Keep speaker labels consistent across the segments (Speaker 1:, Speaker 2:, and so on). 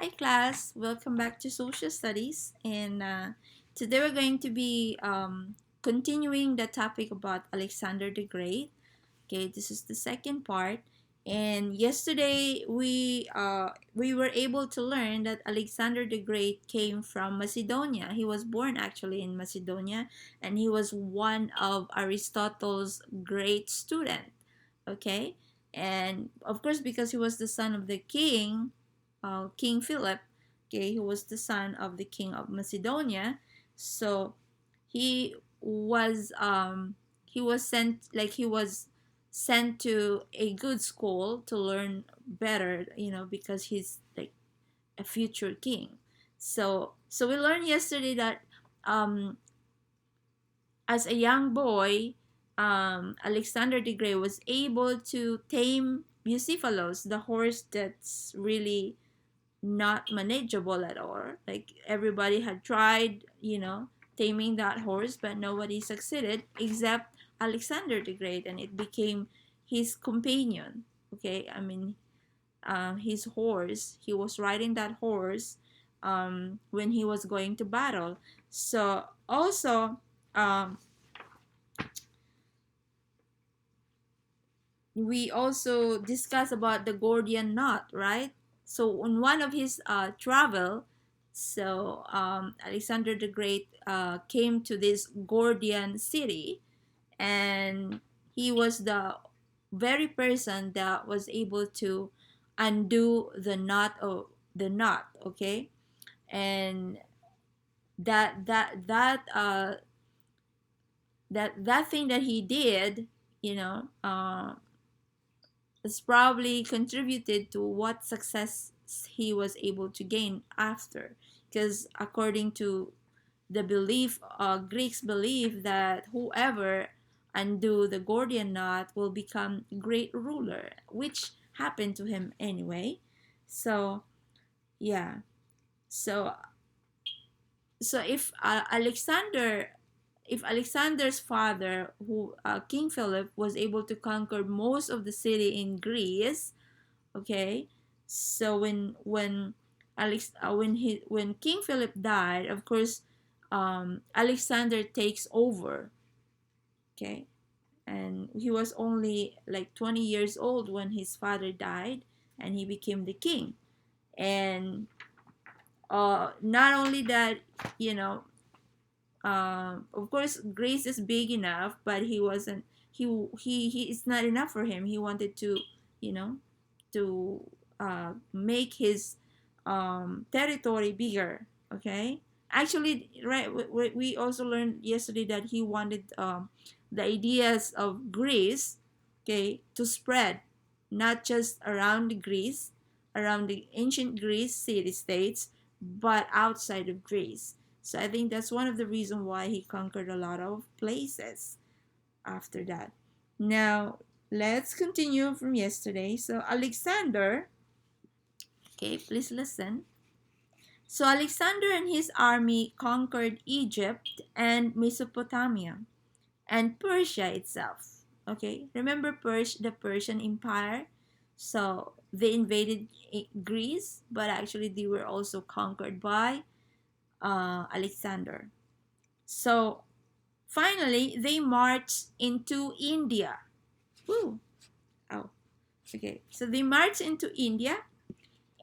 Speaker 1: Hi class, welcome back to Social Studies, and today we're going to be continuing the topic about Alexander the Great. Okay, this is the second part, and yesterday we were able to learn that Alexander the Great came from Macedonia. He was born actually in Macedonia, and he was one of Aristotle's great student. Okay, and of course because he was the son of the king, King Philip, okay, who was the son of the king of Macedonia. So he he was sent to a good school to learn better, because he's like a future king. So we learned yesterday that um as a young boy, Alexander the Great was able to tame Bucephalus, the horse that's really not manageable at all. Like everybody had tried, taming that horse, but nobody succeeded except Alexander the Great, and it became his companion. Okay, I mean, his horse. He was riding that horse when he was going to battle. So also, um, we also discussed about the Gordian knot, right? So on one of his travel, Alexander the Great came to this Gordian city, and he was the very person that was able to undo the knot. Okay, and that thing that he did, you know. Has probably contributed to what success he was able to gain after. Because according to the belief, Greeks believe that whoever undo the Gordian knot will become great ruler, which happened to him anyway. So yeah, so so if Alexander's father, who King Philip, was able to conquer most of the city in Greece, okay, so when King Philip died, of course, Alexander takes over, okay, and he was only like 20 years old when his father died, and he became the king. And not only that, you know of course Greece is big enough, but he wasn't he it's not enough for him. He wanted to, you know to make his territory bigger. Okay, actually, right, we also learned yesterday that he wanted the ideas of Greece, okay, to spread not just around Greece, around the ancient Greece city states, but outside of Greece. So I think that's one of the reasons why he conquered a lot of places after that. Now, let's continue from yesterday. So Alexander, okay, please listen. So Alexander and his army conquered Egypt and Mesopotamia and Persia itself. Okay, remember the Persian Empire? So they invaded Greece, but actually they were also conquered by Alexander. So finally, they marched into India. Woo! Oh, okay. So they marched into India,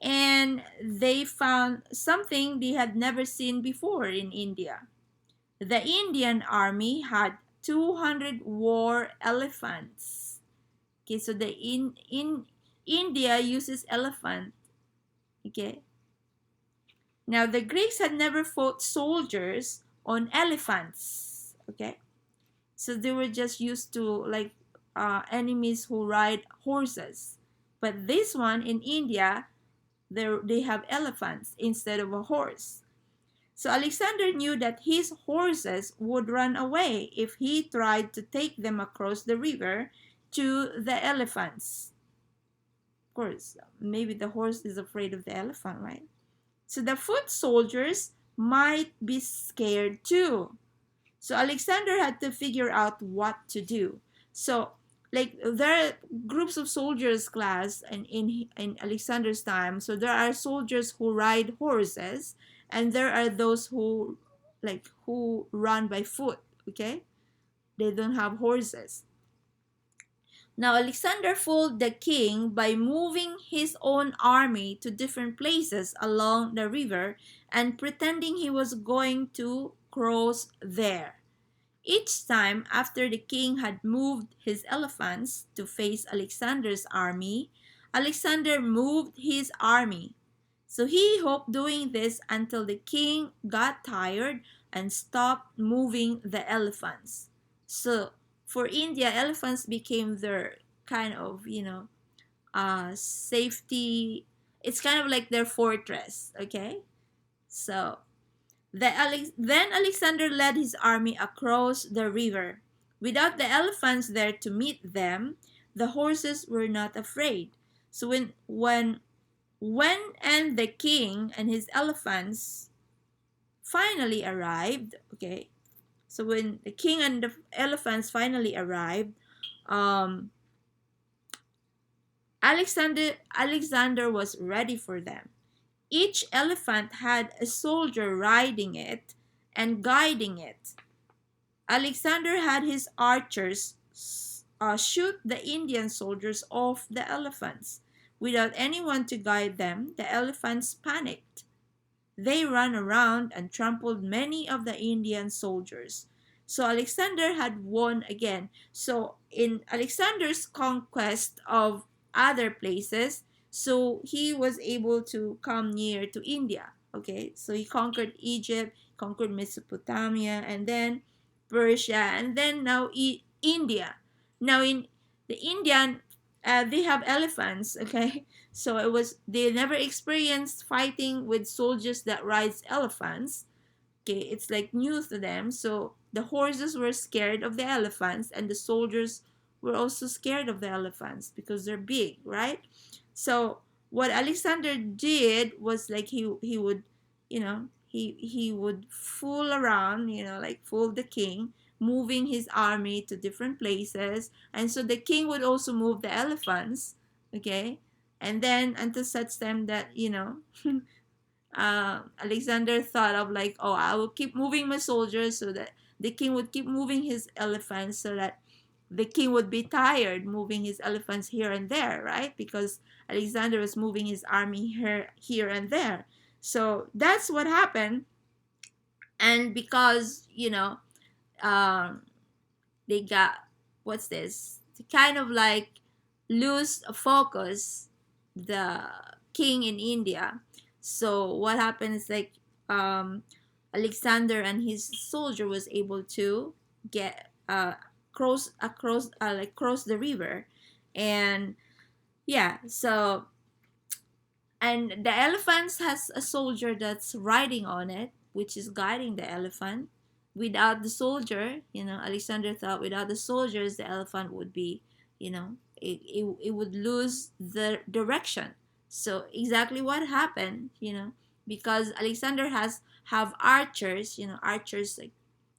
Speaker 1: and they found something they had never seen before in India. The Indian army had 200 war elephants. Okay, so the in India uses elephant. Okay. Now the Greeks had never fought soldiers on elephants. Okay. So they were just used to like enemies who ride horses. But this one in India, they have elephants instead of a horse. So Alexander knew that his horses would run away if he tried to take them across the river to the elephants. Of course, maybe the horse is afraid of the elephant, right? So the foot soldiers might be scared too. So Alexander had to figure out what to do. So like there are groups of soldiers class and in Alexander's time. So there are soldiers who ride horses, and there are those who who run by foot. Okay, they don't have horses. Now Alexander fooled the king by moving his own army to different places along the river and pretending he was going to cross there. Each time after the king had moved his elephants to face Alexander's army, Alexander moved his army. So he hoped doing this until the king got tired and stopped moving the elephants. So for India, elephants became their kind of, safety. It's kind of like their fortress, okay? So then Alexander led his army across the river. Without the elephants there to meet them, the horses were not afraid. So when and the king and his elephants finally arrived, okay. So when the king and the elephants finally arrived, um, Alexander was ready for them. Each elephant had a soldier riding it and guiding it. Alexander had his archers shoot the Indian soldiers off the elephants. Without anyone to guide them, the elephants panicked. They ran around and trampled many of the Indian soldiers. So Alexander had won again. So in Alexander's conquest of other places, so he was able to come near to India. Okay, so he conquered Egypt, conquered Mesopotamia, and then Persia, and then now India. Now in the Indian, they have elephants. Okay, so they never experienced fighting with soldiers that rides elephants. Okay, it's like new to them. So the horses were scared of the elephants, and the soldiers were also scared of the elephants because they're big, right? So what Alexander did was like he would, he would fool around, like fool the king, moving his army to different places, and so the king would also move the elephants, okay, and then until such time that Alexander thought of like, oh, I will keep moving my soldiers so that the king would keep moving his elephants so that the king would be tired moving his elephants here and there, right? Because Alexander was moving his army here and there. So that's what happened. And because, um, they got, what's this? To kind of like lose focus, the king in India. So what happened is like Alexander and his soldier was able to get cross the river, and yeah. So and the elephants has a soldier that's riding on it, which is guiding the elephant. Without the soldier, Alexander thought without the soldiers, the elephant would be, it would lose the direction. So exactly what happened, because Alexander have archers, archers like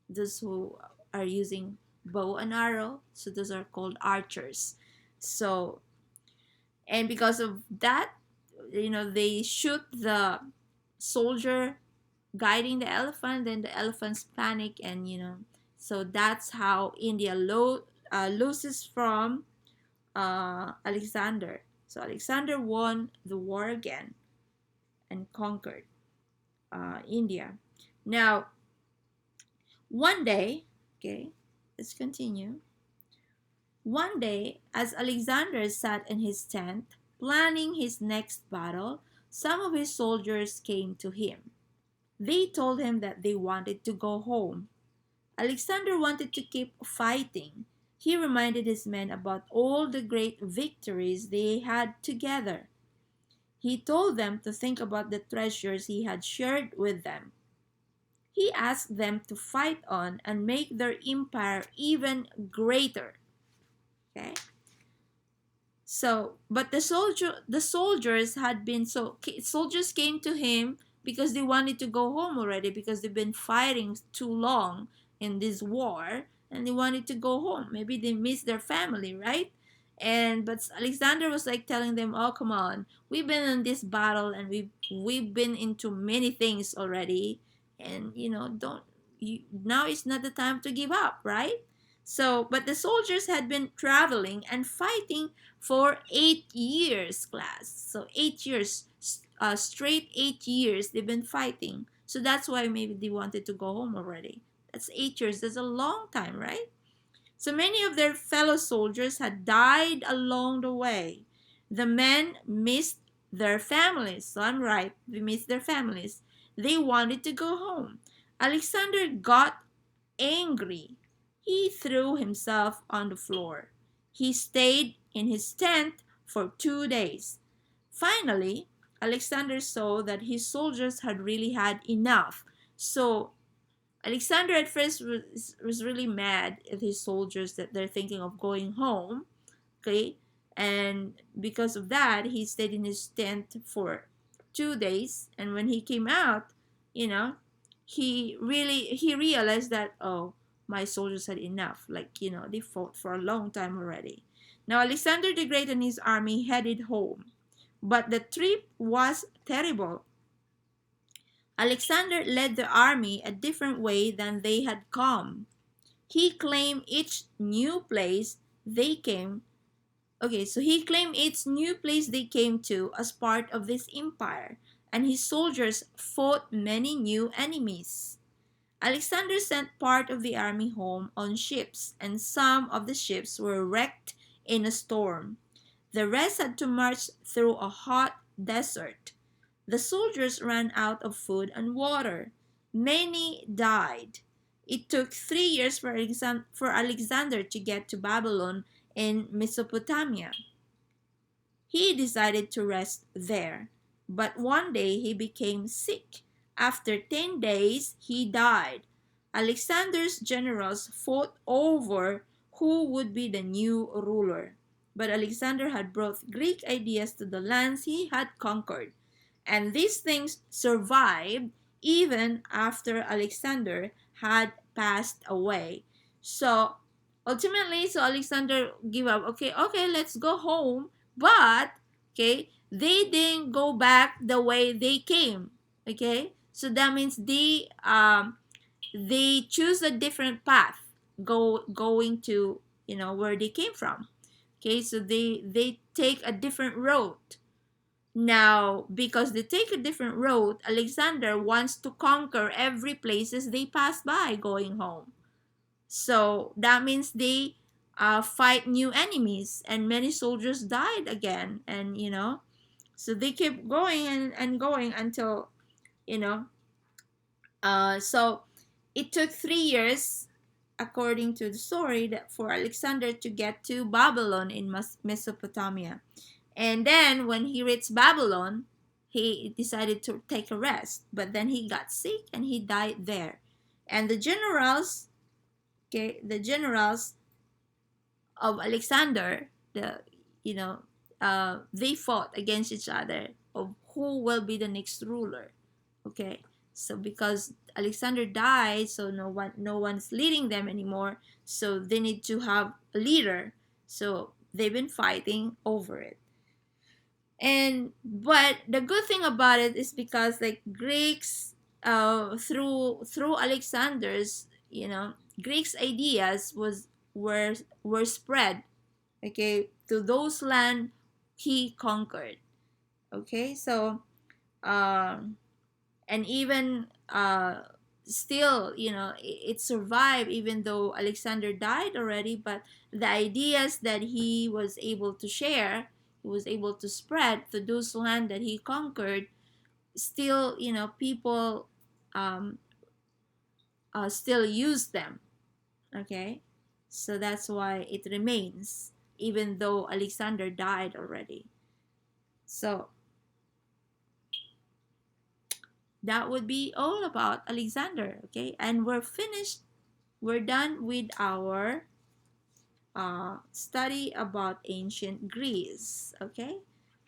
Speaker 1: those who are using bow and arrow. So those are called archers. So and because of that, they shoot the soldier guiding the elephant, then the elephants panic, and so that's how India loses from Alexander. So Alexander won the war again and conquered India. Now one day, okay, let's continue. One day, as Alexander sat in his tent planning his next battle, some of his soldiers came to him. They told him that they wanted to go home. Alexander wanted to keep fighting. He reminded his men about all the great victories they had together. He told them to think about the treasures he had shared with them. He asked them to fight on and make their empire even greater. Okay? So, but the soldiers had been soldiers came to him because they wanted to go home already because they've been fighting too long in this war, and they wanted to go home. Maybe they missed their family, right? And but Alexander was like telling them, "Oh, come on, we've been in this battle, and we've been into many things already, and don't now is not the time to give up, right?" So, but the soldiers had been traveling and fighting for 8 years, class. So 8 years, straight 8 years they've been fighting. So that's why maybe they wanted to go home already. That's 8 years. That's a long time, right? So many of their fellow soldiers had died along the way. The men missed their families. So I'm right. They missed their families. They wanted to go home. Alexander got angry. He threw himself on the floor. He stayed in his tent for 2 days. Finally, Alexander saw that his soldiers had really had enough. So Alexander at first was really mad at his soldiers that they're thinking of going home. Okay, and because of that, he stayed in his tent for 2 days. And when he came out, you know, he realized that, oh, my soldiers had enough. Like they fought for a long time already. Now Alexander the Great and his army headed home, but the trip was terrible. Alexander led the army a different way than they had come. He claimed each new place they came Okay, so he claimed each new place they came to as part of this empire, and his soldiers fought many new enemies. Alexander sent part of the army home on ships, and some of the ships were wrecked in a storm. The rest had to march through a hot desert. The soldiers ran out of food and water. Many died. It took 3 years for Alexander to get to Babylon in Mesopotamia. He decided to rest there, but one day he became sick. After 10 days, he died. Alexander's generals fought over who would be the new ruler. But Alexander had brought Greek ideas to the lands he had conquered, and these things survived even after Alexander had passed away. So ultimately, so Alexander gave up. Okay, let's go home. But okay, they didn't go back the way they came. Okay, so that means they choose a different path, going to where they came from. Okay, so they take a different road. Now, because they take a different road, Alexander wants to conquer every places they pass by going home. So that means they fight new enemies, and many soldiers died again. And so they keep going and going until you know. So it took 3 years, according to the story, that for Alexander to get to Babylon in Mesopotamia. And then when he reached Babylon, he decided to take a rest. But then he got sick and he died there. And the generals of Alexander, they fought against each other of who will be the next ruler. Okay, so because Alexander died, so no one's leading them anymore. So they need to have a leader. So they've been fighting over it. But the good thing about it is because like Greeks, through Alexander's, Greeks ideas were spread, okay, to those land he conquered. Okay, so and even still, it survived even though Alexander died already. But the ideas that he was able to share, he was able to spread to those land that he conquered, still, people um, still use them. Okay, so that's why it remains even though Alexander died already. So that would be all about Alexander. Okay, and we're finished. We're done with our study about ancient Greece. Okay,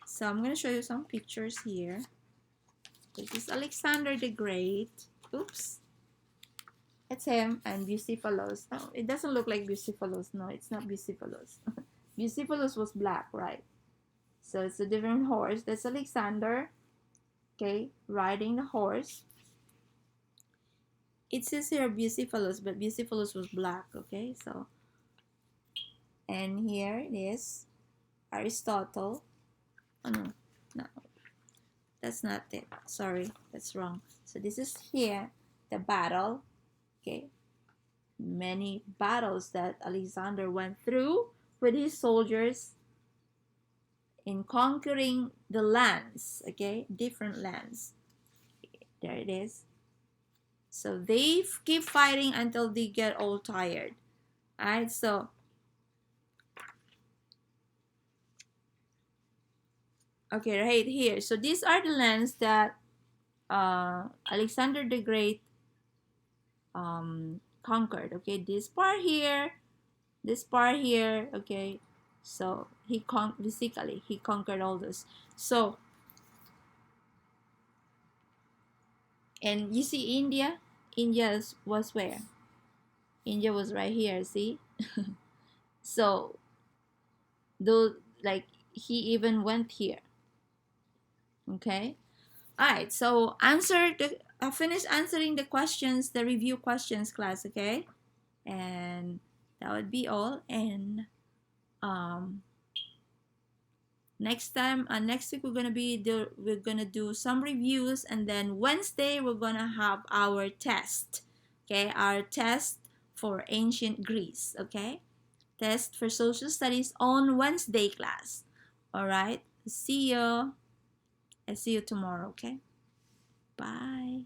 Speaker 1: so I'm gonna show you some pictures here. This is Alexander the Great. Oops. It's him and Bucephalus. Oh, it doesn't look like Bucephalus. No, it's not Bucephalus. Bucephalus was black, right? So it's a different horse. That's Alexander, okay, riding the horse. It says here Bucephalus, but Bucephalus was black, okay? So, and here it is Aristotle. Oh no, no, that's not it. Sorry, that's wrong. So this is here the battle, okay? Many battles that Alexander went through with his soldiers in conquering the lands, okay? Different lands. There it is. So they keep fighting until they get all tired. Alright, so okay, right here. So these are the lands that Alexander the Great conquered. Okay, this part here, okay. So basically he conquered all this. So, and you see India was where? India was right here, see? So though, like, he even went here. Okay, all right, so finish answering the questions, the review questions, class. Okay, and that would be all. And um next week we're gonna do some reviews, and then Wednesday we're gonna have our test. Okay, our test for ancient Greece. Okay, test for social studies on Wednesday, class. All right, see you. I see you tomorrow. Okay, bye.